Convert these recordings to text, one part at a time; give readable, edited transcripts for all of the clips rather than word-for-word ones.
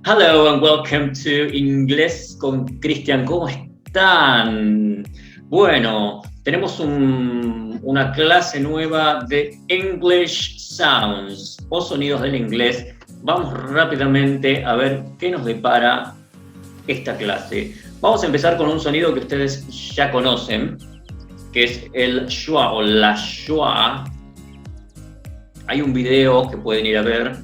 Hello and welcome to Inglés con Cristian. ¿Cómo están? Bueno, tenemos una clase nueva de English Sounds o sonidos del inglés. Vamos rápidamente a ver qué nos depara esta clase. Vamos a empezar con un sonido que ustedes ya conocen, que es el schwa o la schwa. Hay un video que pueden ir a ver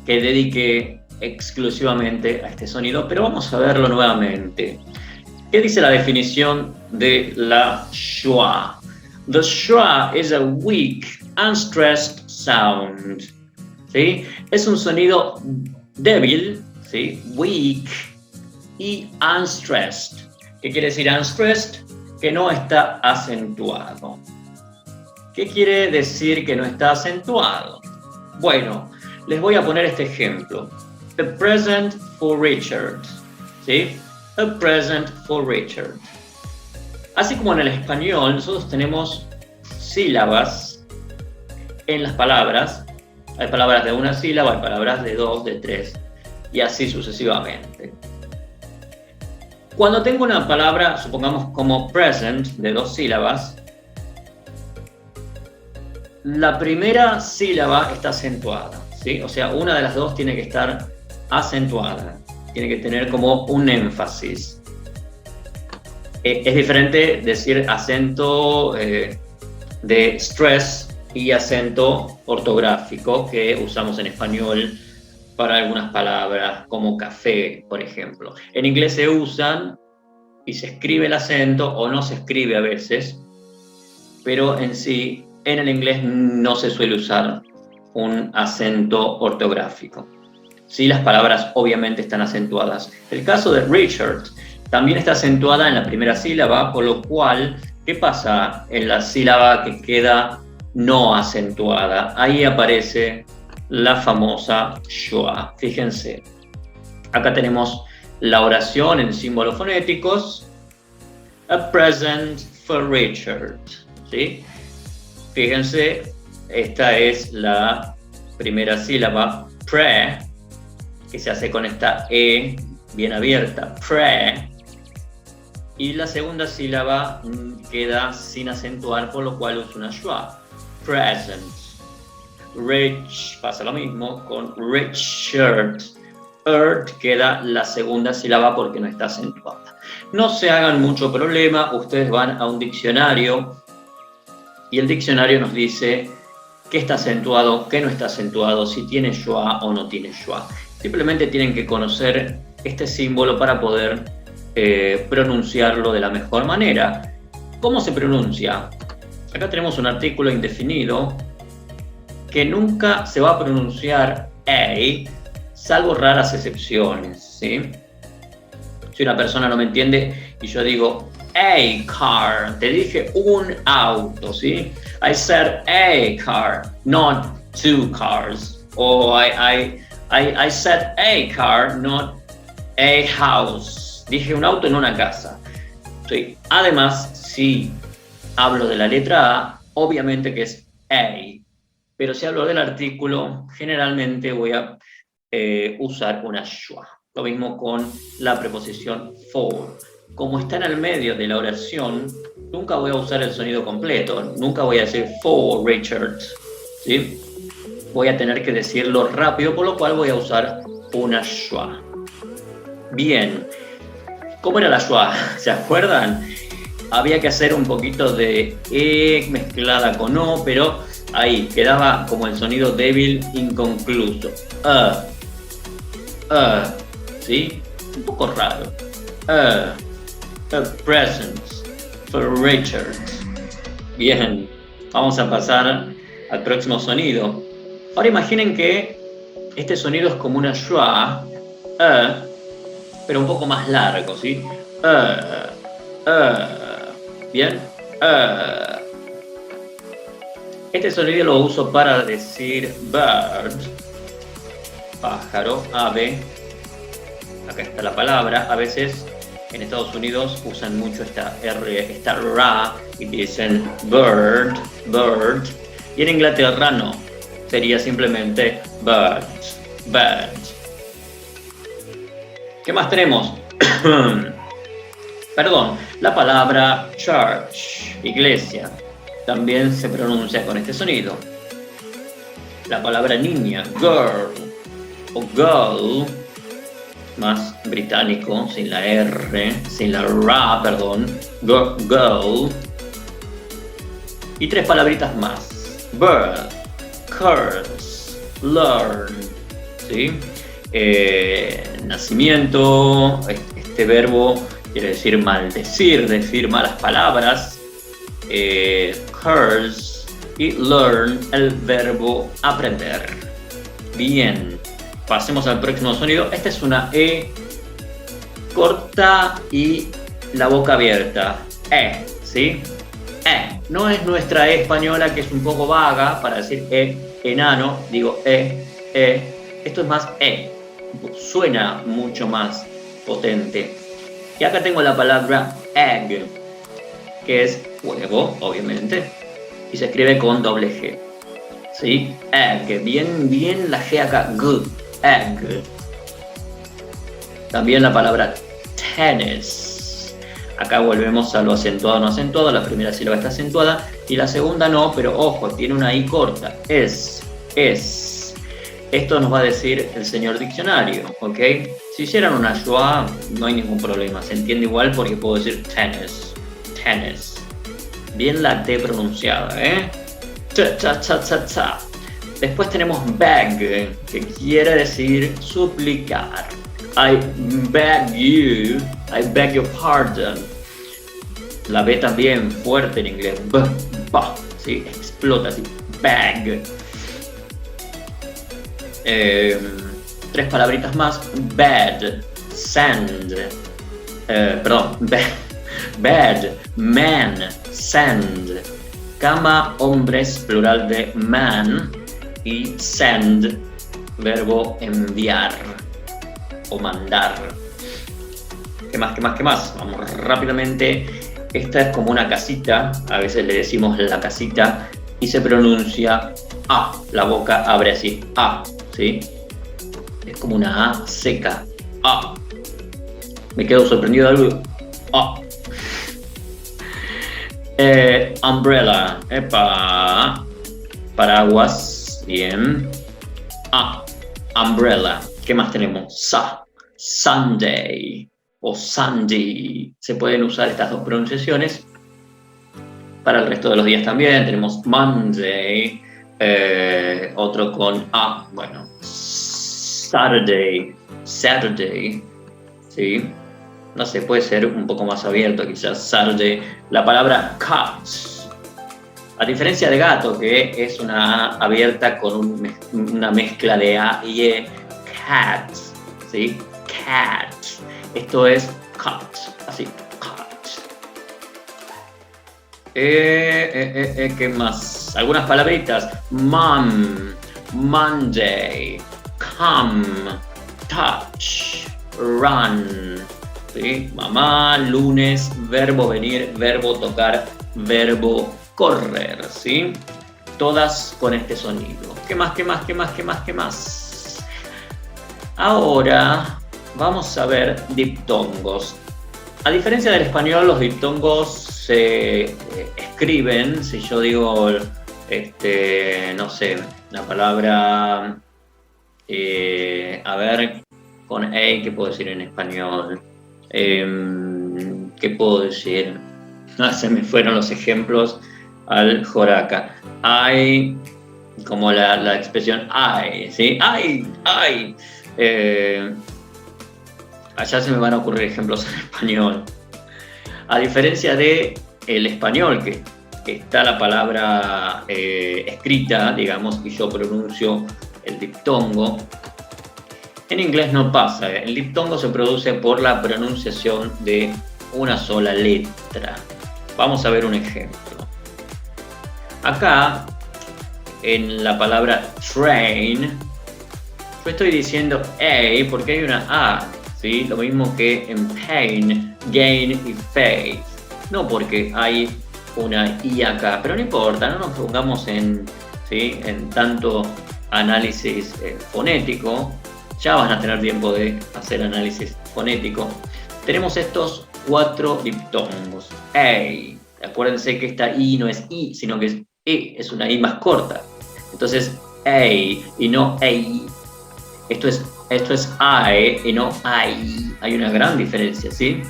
que dedique exclusivamente a este sonido, pero vamos a verlo nuevamente. ¿Qué dice la definición de la schwa? The schwa is a weak, unstressed sound. ¿Sí? Es un sonido débil, ¿sí? Weak y unstressed. ¿Qué quiere decir unstressed? Que no está acentuado. ¿Qué quiere decir que no está acentuado? Bueno, les voy a poner este ejemplo. A present for Richard. ¿Sí? A present for Richard. Así como en el español, nosotros tenemos sílabas en las palabras. Hay palabras de una sílaba, hay palabras de dos, de tres, y así sucesivamente. Cuando tengo una palabra, supongamos como present, de dos sílabas, la primera sílaba está acentuada, ¿sí? O sea, una de las dos tiene que estar acentuada, tiene que tener como un énfasis. Es diferente decir acento de stress y acento ortográfico que usamos en español para algunas palabras como café, por ejemplo. En inglés se usan y se escribe el acento o no se escribe a veces, pero en sí en el inglés no se suele usar un acento ortográfico. Sí, las palabras obviamente están acentuadas. El caso de Richard también está acentuada en la primera sílaba, por lo cual, ¿qué pasa en la sílaba que queda no acentuada? Ahí aparece la famosa schwa. Fíjense, acá tenemos la oración en símbolos fonéticos. A present for Richard. ¿Sí? Fíjense, esta es la primera sílaba, pre, que se hace con esta E bien abierta, pre, y la segunda sílaba queda sin acentuar, por lo cual uso una schwa, present. Rich, pasa lo mismo con Richard. Earth queda la segunda sílaba porque no está acentuada. No se hagan mucho problema, ustedes van a un diccionario y el diccionario nos dice qué está acentuado, qué no está acentuado, si tiene schwa o no tiene schwa. Simplemente tienen que conocer este símbolo para poder pronunciarlo de la mejor manera. ¿Cómo se pronuncia? Acá tenemos un artículo indefinido que nunca se va a pronunciar a, salvo raras excepciones, ¿sí? Si una persona no me entiende y yo digo a car, te dije un auto, ¿sí? I said a car, not two cars. O I said a car, not a house. Dije un auto, no una casa. ¿Sí? Además, si hablo de la letra A, obviamente que es a. Pero si hablo del artículo, generalmente voy a usar una schwa. Lo mismo con la preposición for. Como está en el medio de la oración, nunca voy a usar el sonido completo. Nunca voy a decir for Richard, ¿sí? Voy a tener que decirlo rápido, por lo cual voy a usar una schwa. Bien. ¿Cómo era la schwa? ¿Se acuerdan? Había que hacer un poquito de E mezclada con O, pero ahí quedaba como el sonido débil, inconcluso. ¿Sí? Un poco raro. A present for Richard. Bien, vamos a pasar al próximo sonido. Ahora imaginen que este sonido es como una schwa, pero un poco más largo, ¿sí? Bien. Este sonido lo uso para decir bird, pájaro, ave. Acá está la palabra. A veces en Estados Unidos usan mucho esta R, esta ra, y dicen bird, bird. Y en Inglaterra no. Sería simplemente bird, bird. ¿Qué más tenemos? Perdón, la palabra church, iglesia, también se pronuncia con este sonido. La palabra niña, girl, o girl, más británico, sin la R, sin la ra, perdón, girl. Y 3 palabritas más, birth, curse, learn, ¿sí? Nacimiento, este verbo quiere decir maldecir, decir malas palabras, curse, y learn, el verbo aprender. Bien, pasemos al próximo sonido. Esta es una E corta y la boca abierta, ¿sí? No es nuestra E española, que es un poco vaga para decir enano, digo esto es más suena mucho más potente. Y acá tengo la palabra egg, que es huevo, obviamente, y se escribe con doble G, ¿sí? Egg, bien la G acá, good, egg. También la palabra tennis. Acá volvemos a lo acentuado, no acentuado. La primera sílaba está acentuada y la segunda no, pero ojo, tiene una I corta. Es. Esto nos va a decir el señor diccionario, ¿ok? Si hicieran una schwa, no hay ningún problema. Se entiende igual porque puedo decir tennis. Bien la T pronunciada, ¿eh? Cha. Después tenemos beg, que quiere decir suplicar. I beg your pardon. La B también fuerte en inglés. Ba, ¿sí? Explota así. Beg. 3 palabritas más. Bed, send. Bed, man, send. Cama, hombres, plural de man. Y send, verbo enviar o mandar. ¿Qué más? Vamos rápidamente. Esta es como una casita, a veces le decimos la casita, y se pronuncia A, la boca abre así, A, ¿sí? Es como una A seca, A. Me quedo sorprendido de algo, A. Umbrella, epa, paraguas, bien. A, umbrella. ¿Qué más tenemos? Sunday o Sunday. Se pueden usar estas dos pronunciaciones para el resto de los días también. Tenemos Monday, otro con A, bueno, Saturday, ¿sí? No sé, puede ser un poco más abierto quizás, Saturday. La palabra cat, a diferencia de gato, que es una A abierta con una mezcla de A y E, cat, ¿sí? Cat. Esto es cat, así, cat. ¿Qué más? Algunas palabritas. Mom, Monday, come, touch, run. ¿Sí? Mamá, lunes, verbo venir, verbo tocar, verbo correr, ¿sí? Todas con este sonido. ¿Qué más? Ahora vamos a ver diptongos. A diferencia del español, los diptongos se escriben, si yo digo, no sé, la palabra, a ver, con A, ¿qué puedo decir en español? ¿Qué puedo decir? Se me fueron los ejemplos al joraca. Hay, como la expresión ay, ¿sí? Ay. Allá se me van a ocurrir ejemplos en español. A diferencia de el español, que está la palabra escrita, digamos, y yo pronuncio el diptongo, en inglés no pasa. El diptongo se produce por la pronunciación de una sola letra. Vamos a ver un ejemplo. Acá, en la palabra train, yo estoy diciendo A porque hay una A, ¿sí? Lo mismo que en pain, gain y faith. No porque hay una I acá, pero no importa, no nos pongamos en tanto análisis fonético. Ya van a tener tiempo de hacer análisis fonético, tenemos estos 4 diptongos. Ey. Acuérdense que esta I no es I, sino que es E, es una I más corta. Entonces, ey y no ei. Esto es ae y no ai. Hay una gran diferencia, ¿sí?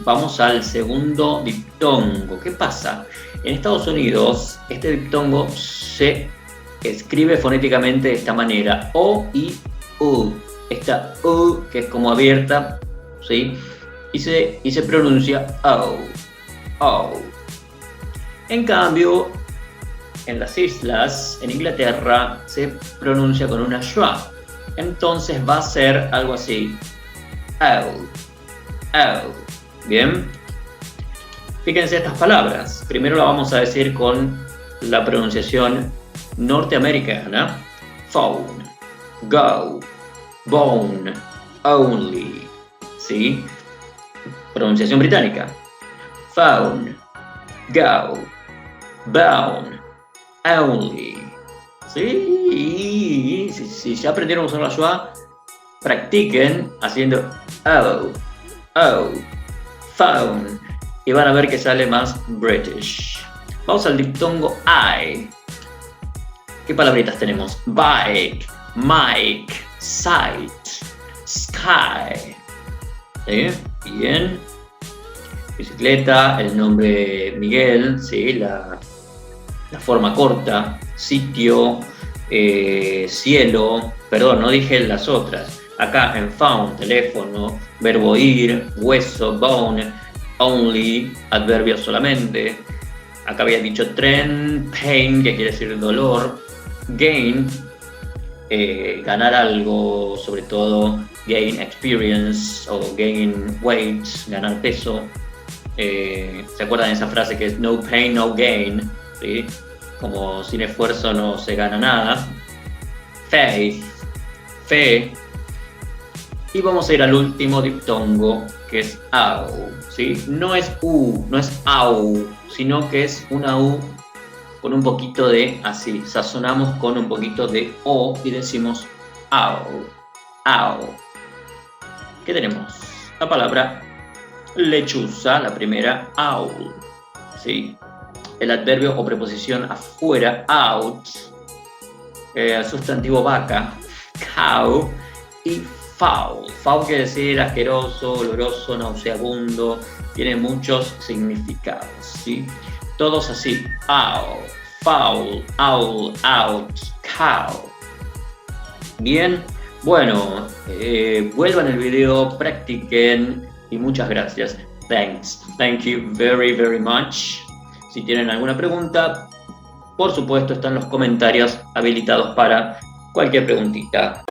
Vamos al segundo diptongo. ¿Qué pasa? En Estados Unidos, este diptongo se escribe fonéticamente de esta manera: O, I, U. Esta U, que es como abierta, ¿sí? Y se pronuncia O. O. En cambio, en las islas, en Inglaterra, se pronuncia con una schwa. Entonces va a ser algo así: O. Oh. Bien. Fíjense estas palabras. Primero la vamos a decir con la pronunciación norteamericana: phone, go, bone, only. ¿Sí? Pronunciación británica: phone, go, bone, only. ¿Sí? Si ya aprendieron a usar la schwa, practiquen haciendo oh. Oh, phone. Y van a ver que sale más British. Vamos al diptongo I. ¿Qué palabritas tenemos? Bike, mic, sight, sky. ¿Sí? Bien. Bicicleta, el nombre Miguel, ¿sí? La forma corta. Sitio, cielo. Perdón, no dije las otras. Acá en found, teléfono, verbo ir, hueso, bone, only, adverbio solamente. Acá había dicho tren, pain, que quiere decir dolor, gain, ganar algo, sobre todo gain experience o gain weight, ganar peso. ¿Se acuerdan de esa frase que es no pain, no gain? ¿Sí? Como sin esfuerzo no se gana nada. Faith, fe. Y vamos a ir al último diptongo, que es au, ¿sí? No es u, no es au, sino que es una u con un poquito de, así, sazonamos con un poquito de o y decimos au, au. ¿Qué tenemos? La palabra lechuza, la primera, owl, ¿sí? El adverbio o preposición afuera, out, sustantivo vaca, cow, y foul. Foul quiere decir asqueroso, oloroso, nauseabundo, tiene muchos significados, ¿sí? Todos así: owl, foul, owl, out, cow. Bien, bueno, vuelvan el video, practiquen y muchas gracias. Thanks. Thank you very, very much. Si tienen alguna pregunta, por supuesto están los comentarios habilitados para cualquier preguntita.